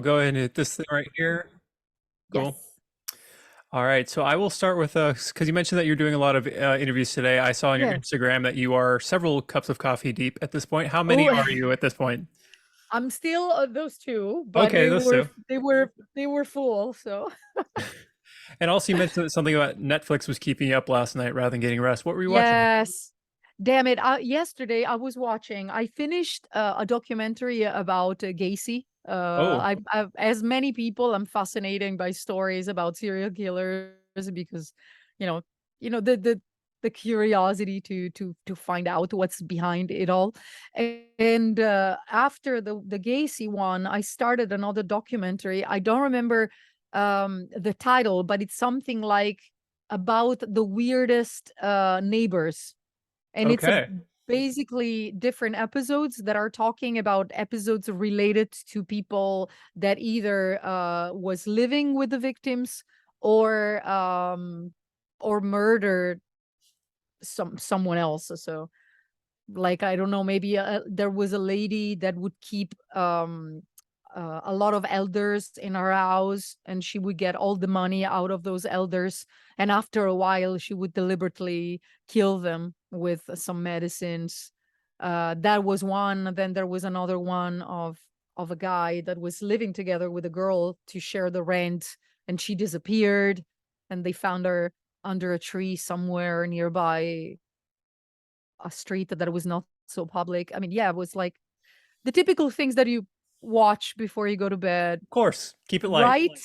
go ahead and hit this thing right here. Cool. Yes. All right. So I will start with because you mentioned that you're doing a lot of interviews today. I saw on your Yeah. Instagram that you are several cups of coffee deep at this point. How many Oh, are you at this point? I'm still those two, but Okay, they those were two. they were they were full. So And also, you mentioned something about Netflix was keeping you up last night rather than getting rest. What were you watching? yes, damn it! Yesterday I was watching. I finished a documentary about Gacy. Oh, As many people, I'm fascinated by stories about serial killers because, you know, the curiosity to find out what's behind it all. And after the Gacy one, I started another documentary. I don't remember the title, but it's something like about the weirdest neighbors, and it's a okay. basically different episodes that are talking about episodes related to people that either was living with the victims or murdered someone else. So like, I don't know, maybe there was a lady that would keep a lot of elders in her house, and she would get all the money out of those elders, and after a while she would deliberately kill them with some medicines. That was one. Then there was another one of a guy that was living together with a girl to share the rent, and she disappeared, and they found her under a tree somewhere nearby a street that was not so public. I mean, yeah, it was like the typical things that you watch before you go to bed, Of course. Keep it light. right?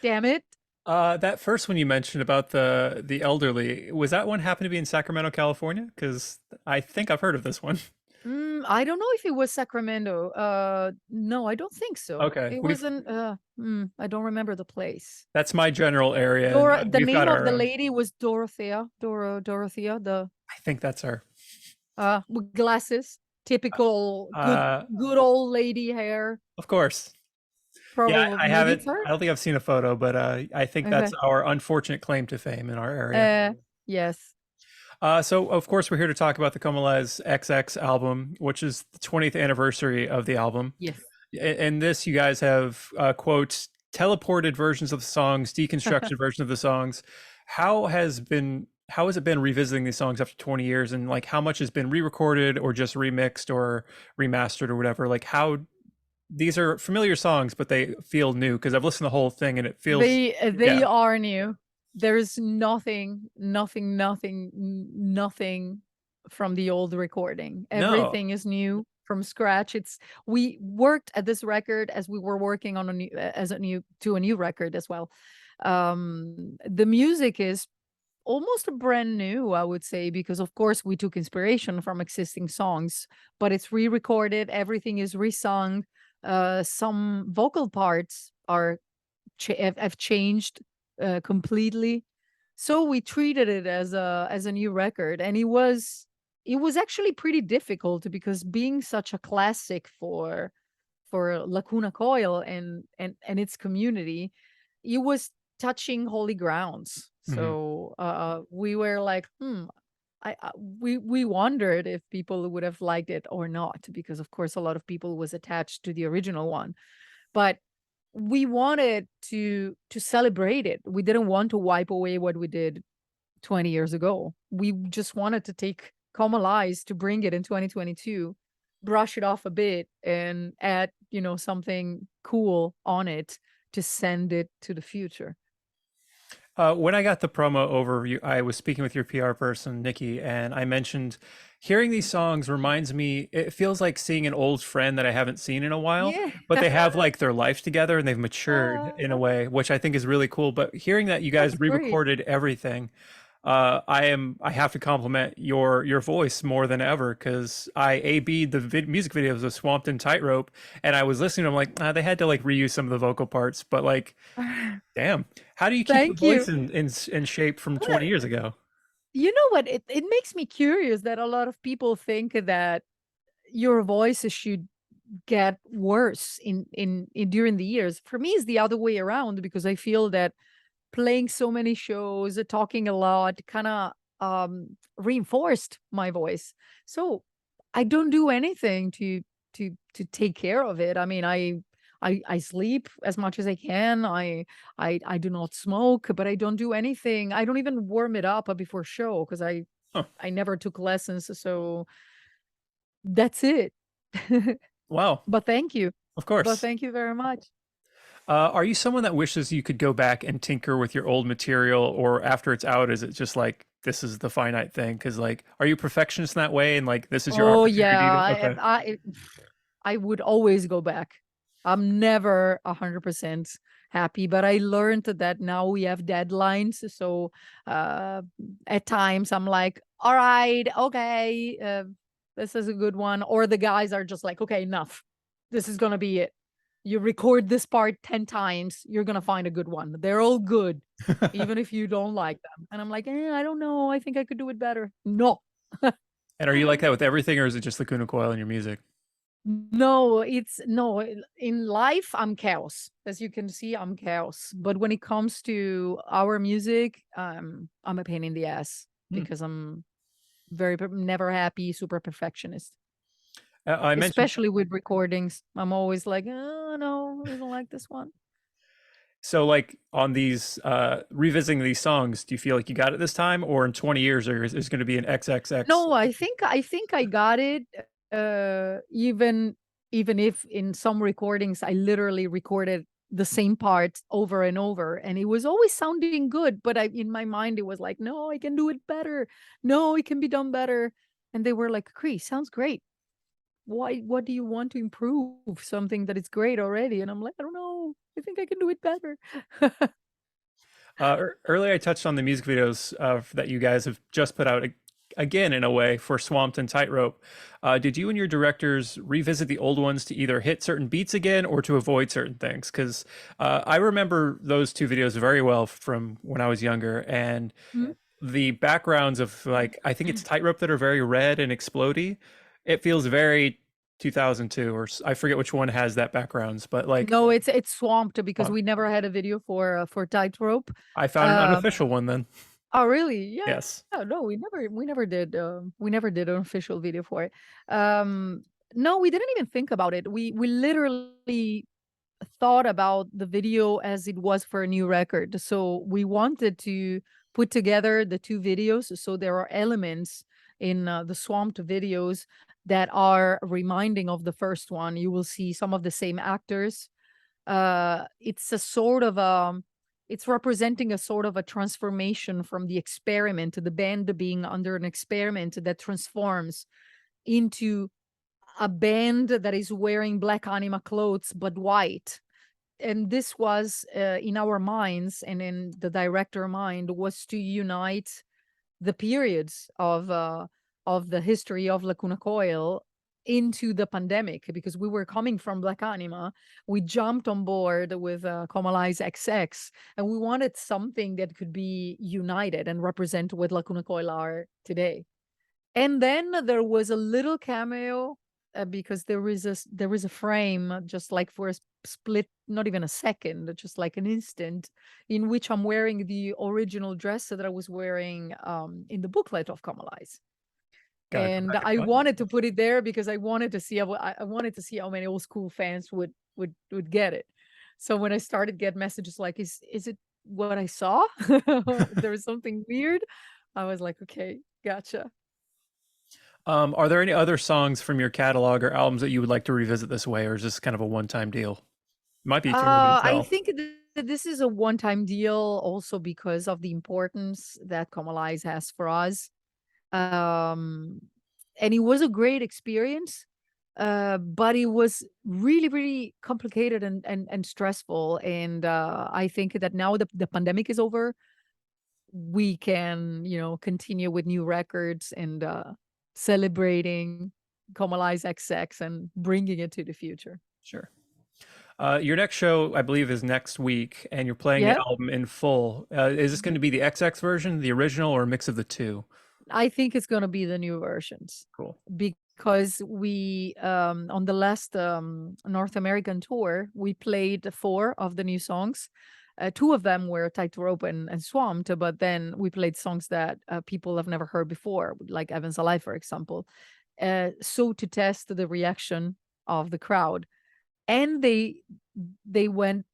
Damn it. That first one you mentioned about the elderly, was that one happen to be in Sacramento, California? Because I think I've heard of this one. I don't know if it was Sacramento. No, I don't think so. Okay, It we've wasn't. I don't remember the place. that's my general area, and Dora. The we've got name of our the own. lady was Dorothea. Dorothea. The I think that's our. with glasses, typical Uh, good old lady hair. of course. Yeah, Probably I maybe it's haven't. her. I don't think I've seen a photo, but I think that's Okay. our unfortunate claim to fame in our area. Yes. So of course we're here to talk about the Comalies XX album, which is the 20th anniversary of the album. Yes. In this, you guys have quotes, teleported versions of the songs, deconstructed version of the songs. How has it been revisiting these songs after 20 years, and like how much has been re-recorded or just remixed or remastered or whatever? Like how these are familiar songs, but they feel new because I've listened to the whole thing and it feels They yeah. are new. There's nothing from the old recording. No. Everything is new from scratch. It's We worked at this record as we were working on a new record as well. The music is almost brand new, I would say, because of course we took inspiration from existing songs, but it's re-recorded. Everything is resung. Some vocal parts are have changed completely. So we treated it as a new record, and it was actually pretty difficult because being such a classic for Lacuna Coil and its community, it was touching holy grounds. Mhm. So we were like, we wondered if people would have liked it or not, because of course a lot of people was attached to the original one, but we wanted to celebrate it. We didn't want to wipe away what we did 20 years ago. We just wanted to take Comalies to bring it in 2022, brush it off a bit and add, something cool on it to send it to the future. When I got the promo overview, I was speaking with your PR person, Nikki, and I mentioned hearing these songs reminds me, it feels like seeing an old friend that I haven't seen in a while, Yeah. but they have like their life together and they've matured in a Uh, way, which I think is really cool. But hearing that you that's guys great. re-recorded everything, I have to compliment your voice more than ever because I AB'd the music videos of Swamped and Tightrope, and I was listening to them like they had to like reuse some of the vocal parts, but like damn. How do you keep the Thank voice you. in shape from Well, 20 years ago? you know what? It makes me curious that a lot of people think that your voice should get worse in during the years. For me, it's the other way around, because I feel that playing so many shows, talking a lot, kind of reinforced my voice. So I don't do anything to take care of it. I mean, I sleep as much as I can. I do not smoke, but I don't do anything. I don't even warm it up before show because Huh. I never took lessons, so that's it. Wow. But thank you. Of But course. thank you very much. Are you someone that wishes you could go back and tinker with your old material, or after it's out, is it just like this is the finite thing? Because like, are you a perfectionist in that way, and like this is your Oh yeah, opportunity to? Okay. I would always go back. I'm never 100% happy, but I learned that now we have deadlines. So uh, at times I'm like, all right, okay, this is a good one. Or the guys are just like, okay, enough. This is gonna be it. You record this part 10 times, you're gonna find a good one. They're all good, even if you don't like them. And I'm like, I don't know. I think I could do it better. No. And are you like that with everything, or is it just Lacuna Coil in your music? No, it's no, in life, I'm chaos. As you can see, I'm chaos. But when it comes to our music, I'm a pain in the ass Hmm. because I'm never happy, super perfectionist. I mentioned Especially with recordings. I'm always like, oh no, I don't like this one. so like on these revisiting these songs. Do you feel like you got it this time, or in 20 years, there's going to be an XXX? No, I think I got it. Even if in some recordings I literally recorded the same part over and over, and it was always sounding good, but I in my mind it was like, no, I can do it better. No, it can be done better. And they were like, Chris, sounds great. Why? What do you want to improve? Something that is great already? And I'm like, I don't know. I think I can do it better. Earlier, I touched on the music videos that you guys have just put out again in a way for Swamped and Tightrope. Did you and your directors revisit the old ones to either hit certain beats again or to avoid certain things? Because I remember those two videos very well from when I was younger, and Hmm? the backgrounds of like I think it's Tightrope that are very red and explodey. It feels very 2002, or I forget which one has that backgrounds, but like No, it's swamped because uh, we never had a video for Tightrope. I found an Um, unofficial one then. Oh, really? Yeah. Yes. No, we never did an official video for it. Um, no, we didn't even think about it. We literally thought about the video as it was for a new record. So we wanted to put together the two videos. So there are elements in the Swamped videos that are reminding of the first one. You will see some of the same actors. It's a sort of it's representing a sort of a transformation from the experiment, the band being under an experiment that transforms into a band that is wearing black anima clothes but white. And this was in our minds and in the director mind was to unite the periods of the history of Lacuna Coil into the pandemic because we were coming from Black Anima. We jumped on board with Comalies XX, and we wanted something that could be united and represent what Lacuna Coil are today. And then there was a little cameo because there is a frame just like for a split, not even a second, just like an instant, in which I'm wearing the original dress that I was wearing in the booklet of Kamali's. Gotta go And back and I find it. wanted to put it there because I wanted to see I wanted to see how many old school fans would get it. So when I started get messages like, is it what I saw? There was something weird. I was like, okay, gotcha. Are there any other songs from your catalog or albums that you would like to revisit this way, or is this kind of a one-time deal? Might be too early to I tell. think that this is a one-time deal also because of the importance that Comalies has for us. Um, and it was a great experience, but it was really, really complicated and stressful. And I think that now the pandemic is over, we can, continue with new records and celebrating Comalies XX and bringing it to the future. Sure. Your next show, I believe, is next week, and you're playing the Yeah. album in full. Is this going to be the XX version, the original, or a mix of the two? I think it's gonna be the new versions Cool. because we on the last North American tour we played four of the new songs. Two of them were Tightrope and Swamped, but then we played songs that people have never heard before, like Evans Alive, for example. So to test the reaction of the crowd. and they went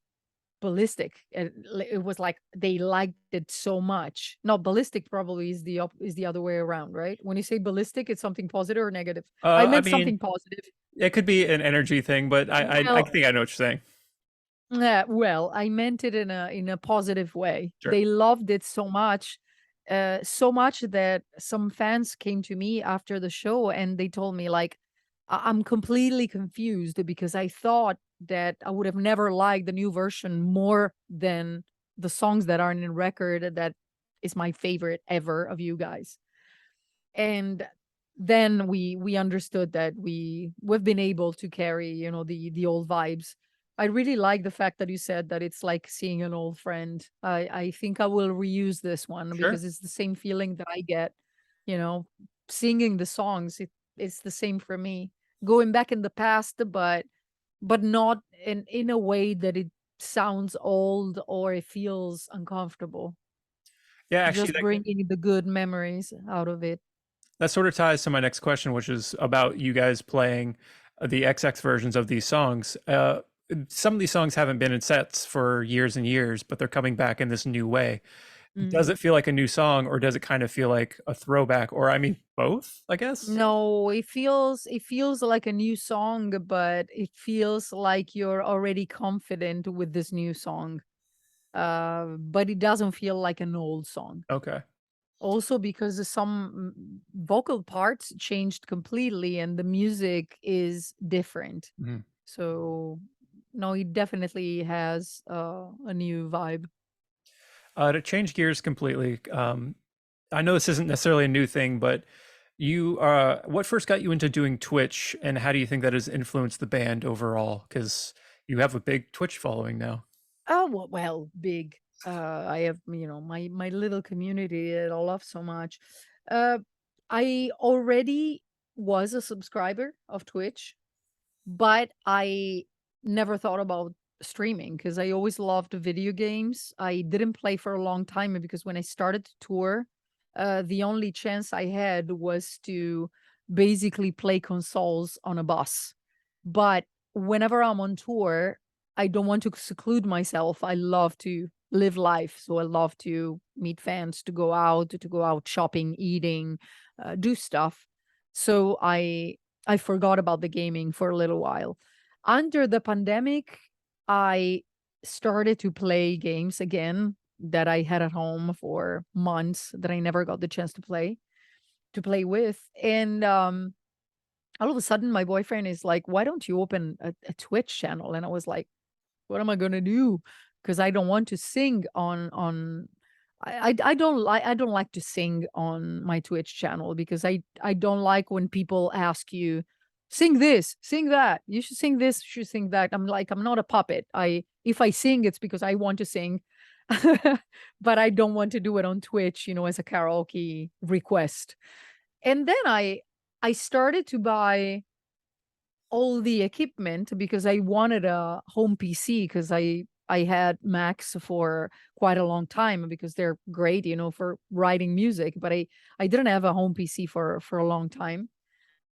ballistic. And it was like they liked it so much. No, ballistic probably is is the other way around, right? When you say ballistic, it's something positive or negative. I I meant mean, something positive. it could be an energy thing, but I Well, think I know what you're saying. yeah, well, I meant it in a positive way. Sure. They loved it so much that some fans came to me after the show and they told me like, I'm completely confused because I thought that I would have never liked the new version more than the songs that are in the record that is my favorite ever of you guys." And then we understood that we've been able to carry, you know, the old vibes. I really like the fact that you said that it's like seeing an old friend. I think I will reuse this one Sure. because it's the same feeling that I get, you know, singing the songs. It's the same for me. Going back in the past, but not in a way that it sounds old or it feels uncomfortable. Yeah, actually, Just bringing the good memories out of it. that sort of ties to my next question, which is about you guys playing the XX versions of these songs. Some of these songs haven't been in sets for years and years, but they're coming back in this new way. Does Mhm. it feel like a new song, or does it kind of feel like a throwback? Or I mean, both, I guess. No, it feels like a new song, but it feels like you're already confident with this new song. But it doesn't feel like an old song. Okay. Also because some vocal parts changed completely and the music is different. Mhm. So no, it definitely has a new vibe. To change gears completely, I know this isn't necessarily a new thing, but what first got you into doing Twitch, and how do you think that has influenced the band overall? Because you have a big Twitch following now. Oh, well, big. I have, you know, my little community that I love so much. Uh, I already was a subscriber of Twitch, but I never thought about streaming because I always loved video games. I didn't play for a long time because when I started to tour, the only chance I had was to basically play consoles on a bus. But whenever I'm on tour, I don't want to seclude myself. I love to live life. So I love to meet fans, to go out shopping, eating, do stuff. So I forgot about the gaming for a little while. Under the pandemic, I started to play games again that I had at home for months that I never got the chance to play with. And all of a sudden my boyfriend is like, "Why don't you open a Twitch channel?" And I was like, "What am I gonna do?" Because I don't want to sing on I don't like to sing on my Twitch channel because I don't like when people ask you, "Sing this, sing that. You should sing this, you should sing that." I'm like, I'm not a puppet. I If I sing, it's because I want to sing. But I don't want to do it on Twitch, you know, as a karaoke request. And then I started to buy all the equipment because I wanted a home PC because I had Macs for quite a long time because they're great, you know, for writing music, but I didn't have a home PC for a long time.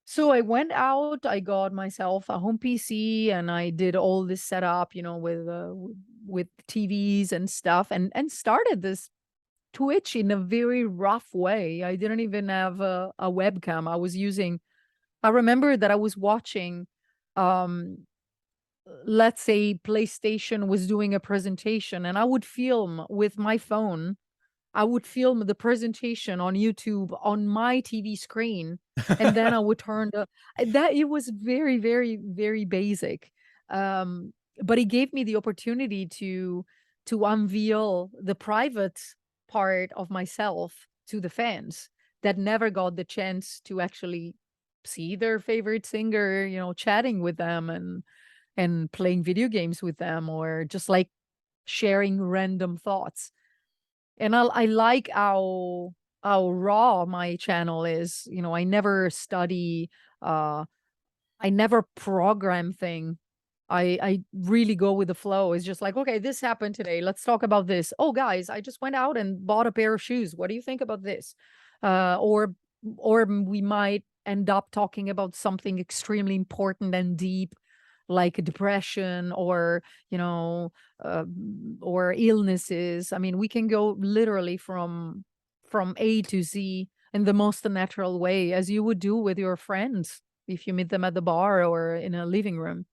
So I went out, I got myself a home PC and I did all this setup, you know, with TVs and stuff and started this Twitch in a very rough way. I didn't even have a webcam. I remember that I was watching, um, let's say PlayStation was doing a presentation and I would film with my phone. I would film the presentation on YouTube on my TV screen, and then I would turn the that it was very, very, very basic. Um, but it gave me the opportunity to unveil the private part of myself to the fans that never got the chance to actually see their favorite singer, you know, chatting with them and playing video games with them or just like sharing random thoughts. And I like how raw my channel is. You know, I never study, uh, I never program thing. I really go with the flow. It's just like, okay, this happened today. Let's talk about this. Oh, guys, I just went out and bought a pair of shoes. What do you think about this? Or we might end up talking about something extremely important and deep. like depression or, you know, or illnesses. I mean, we can go literally from A to Z in the most natural way, as you would do with your friends if you meet them at the bar or in a living room.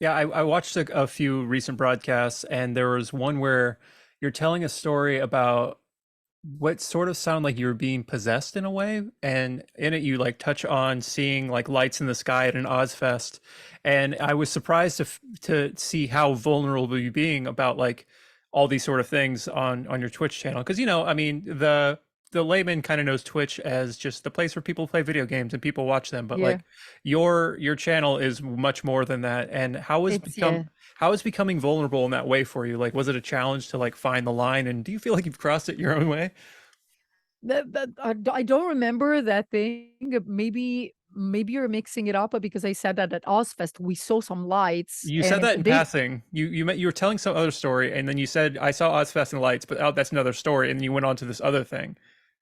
Yeah, I watched a few recent broadcasts, and there was one where you're telling a story about what sort of sound like you were being possessed in a way, and in it you like touch on seeing like lights in the sky at an Ozfest, and I was surprised to see how vulnerable you being about like all these sort of things on your Twitch channel, because I mean the layman kind of knows Twitch as just the place where people play video games and people watch them, but Yeah, like your channel is much more than that. And it's yeah. how is becoming vulnerable in that way for you? Like, was it a challenge to like find the line, and do you feel like you've crossed it your own way? That I don't remember that thing. Maybe you're mixing it up because I said that at Ozfest we saw some lights You said and that in they passing. You were telling some other story, and then you said I saw Ozfest and lights, but oh, that's another story, and then you went on to this other thing.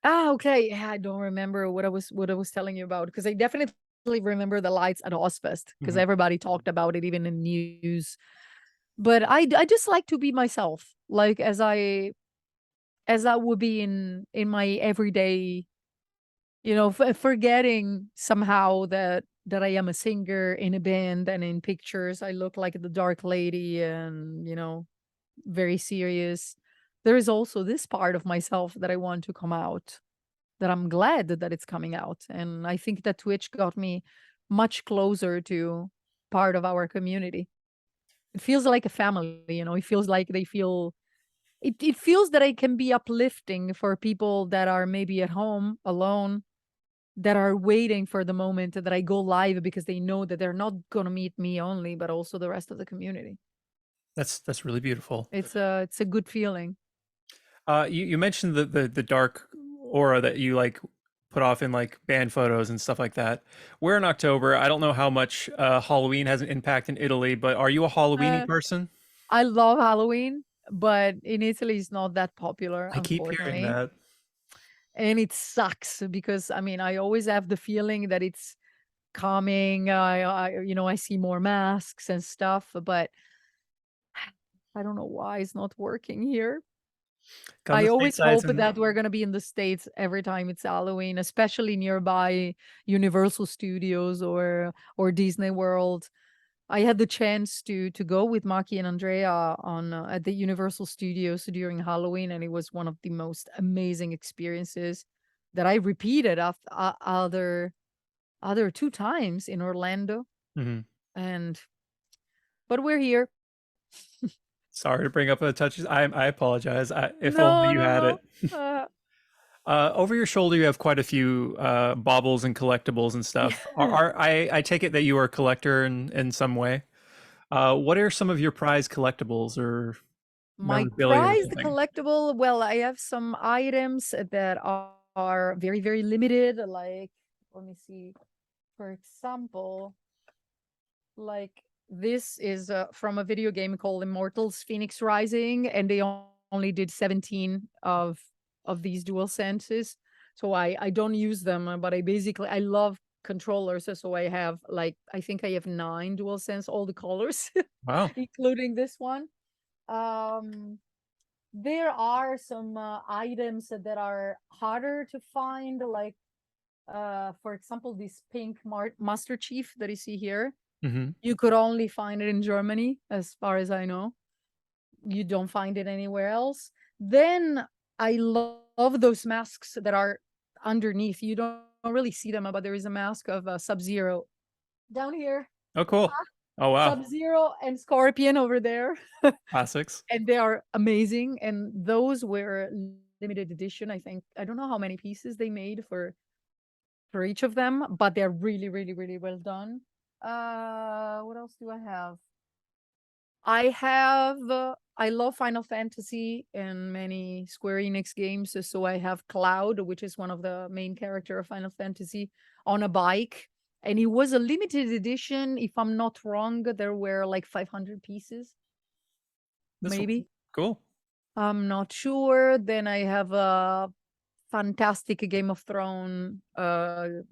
okay. Yeah, I don't remember what I was telling you about because I definitely remember the lights at Ozfest because Mhm. everybody talked about it even in news. But I just like to be myself, like as I would be in my everyday, forgetting somehow that I am a singer in a band and in pictures I look like the dark lady and, very serious. There is also this part of myself that I want to come out, that I'm glad that it's coming out. And I think that Twitch got me much closer to part of our community. It feels like a family, it feels like it feels that I can be uplifting for people that are maybe at home alone, that are waiting for the moment that I go live because they know that they're not gonna meet me only, but also the rest of the community. That's really beautiful. It's a good feeling. You mentioned the dark aura that you like put off in like band photos and stuff like that. We're in October. I don't know how much Halloween has an impact in Italy, but are you a Halloweeny Uh, person? I love Halloween, but in Italy it's not that popular, I keep hearing unfortunately. that. And it sucks because I mean I always have the feeling that it's coming. I see more masks and stuff, but I don't know why it's not working here. Come I to always statesides hope and that we're gonna be in the States every time it's Halloween, especially nearby Universal Studios or Disney World. I had the chance to go with Maki and Andrea on at the Universal Studios during Halloween, and it was one of the most amazing experiences that I repeated after other 2 times in Orlando, Mhm. and but we're here. Sorry to bring up the touches. I apologize. If only No, you no, had no. it. Uh, Over your shoulder, you have quite a few baubles and collectibles and stuff. yeah. I take it that you are a collector in some way. What are some of your prized collectibles or My memorabilia or prized something? collectible, well, I have some items that are very, very limited, like, let me see, for example, like this is from a video game called Immortals Phoenix Rising, and they only did 17 of these dual senses. So I don't use them, but I love controllers, so I have like I think I have 9 dual sense, all the colors, Wow. including this one. Um there are some items that are harder to find, like for example, this pink Master Chief that you see here. Hmm. You could only find it in Germany, as far as I know. You don't find it anywhere else. Then I love those masks that are underneath. You don't really see them, but there is a mask of Sub-Zero down here. Oh, cool. Oh, wow. Sub-Zero and Scorpion over there. Classics. And they are amazing. And those were limited edition. I think I don't know how many pieces they made for each of them, but they're really, really, really well done. What else do I have? I love Final Fantasy and many Square Enix games. So I have Cloud, which is one of the main character of Final Fantasy, on a bike. And it was a limited edition. If I'm not wrong, there were like 500 pieces, This maybe. cool. I'm not sure. Then I have a fantastic Game of Thrones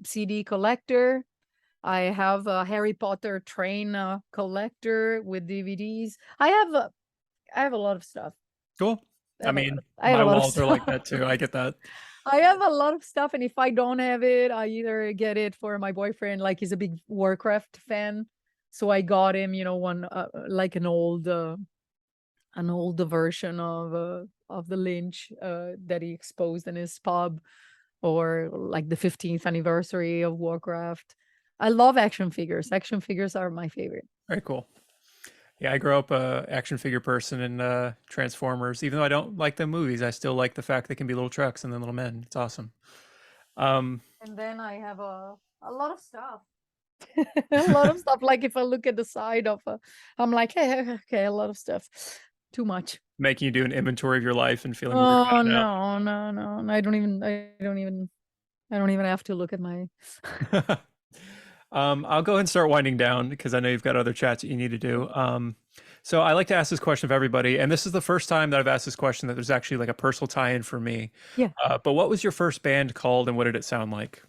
CD collector. I have a Harry Potter train collector with DVDs. I have a lot of stuff. Cool. I I have a lot mean, of I have my a lot of walls are stuff. like that too. I get that. I have a lot of stuff, and if I don't have it, I either get it for my boyfriend, like he's a big Warcraft fan, so I got him, one like an old version of the Lynch that he exposed in his pub, or like the 15th anniversary of Warcraft. I love action figures. Action figures are my favorite. Very cool. Yeah, I grew up a action figure person in Transformers. Even though I don't like the movies, I still like the fact they can be little trucks and then little men. It's awesome. Um, And then I have a lot of stuff. A lot of stuff. Like if I look at the side of I'm like, hey, okay, a lot of stuff. Too much. Making you do an inventory of your life and feeling weird Oh about no, no, no. I don't even have to look at my it now. I'll go ahead and start winding down because I know you've got other chats that you need to do. So I like to ask this question of everybody, and this is the first time that I've asked this question that there's actually like a personal tie-in for me. yeah. But what was your first band called, and what did it sound like?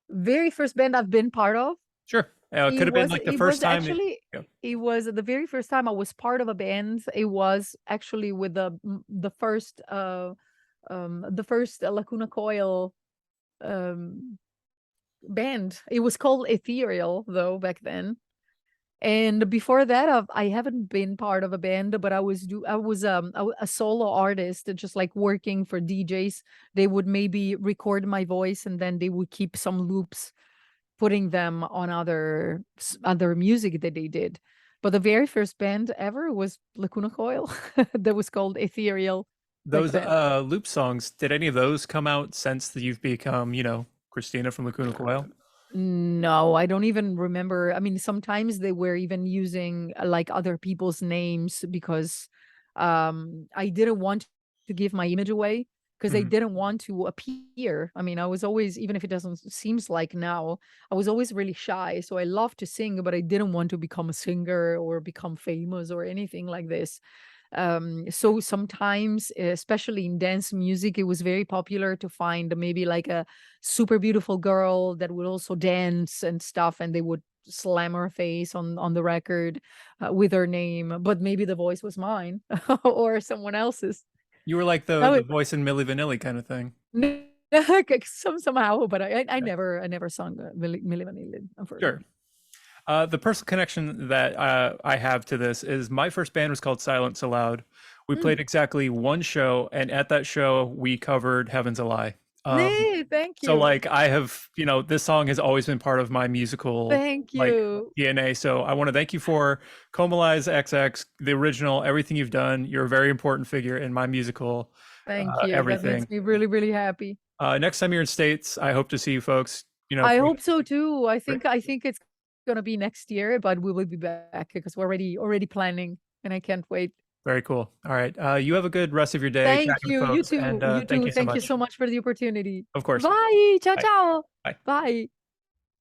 Very first band I've been part of. Sure. It could have been like the It first was time. actually Yeah. it was the very first time I was part of a band. It was actually with the first Lacuna Coil um band. It was called Ethereal though back then. And before that, I haven't been part of a band, but I was a solo artist, just like working for DJs. They would maybe record my voice, and then they would keep some loops, putting them on other music that they did. But the very first band ever was Lacuna Coil, that was called Ethereal back Those then. loop songs, did any of those come out since that you've become, Christina from Lacuna Coil? No, I don't even remember. I mean, sometimes they were even using like other people's names because I didn't want to give my image away, because they Mhm. didn't want to appear. I mean, I was always, even if it doesn't seems like now, I was always really shy. So I love to sing, but I didn't want to become a singer or become famous or anything like this. So sometimes, especially in dance music, it was very popular to find maybe like a super beautiful girl that would also dance and stuff, and they would slam her face on the record with her name, but maybe the voice was mine or someone else's. You were like the That the was voice in Milli Vanilli kind of thing. somehow, but Yeah. I never sung Milli Vanilli, Sure. unfortunately. The personal connection that I have to this is my first band was called Silence Aloud. We Mm. played exactly one show, and at that show, we covered Heaven's a Lie. Nee, thank So, you. like, I have, this song has always been part of my musical, Thank like, you. DNA. So, I want to thank you for Comalies XX, the original, everything you've done. You're a very important figure in my musical, Thank you. That makes everything. me really, really happy. Next time you're in States, I hope to see you folks. I For, hope so too. for- I think it's gonna be next year, but we will be back because we're already planning, and I can't wait. very cool. All right. You have a good rest of your day Thank chatting with you. You folks, and too. You thank too. you so Thank you much. so much for the opportunity. Of course. Bye. Ciao, Bye. ciao. Bye. Bye.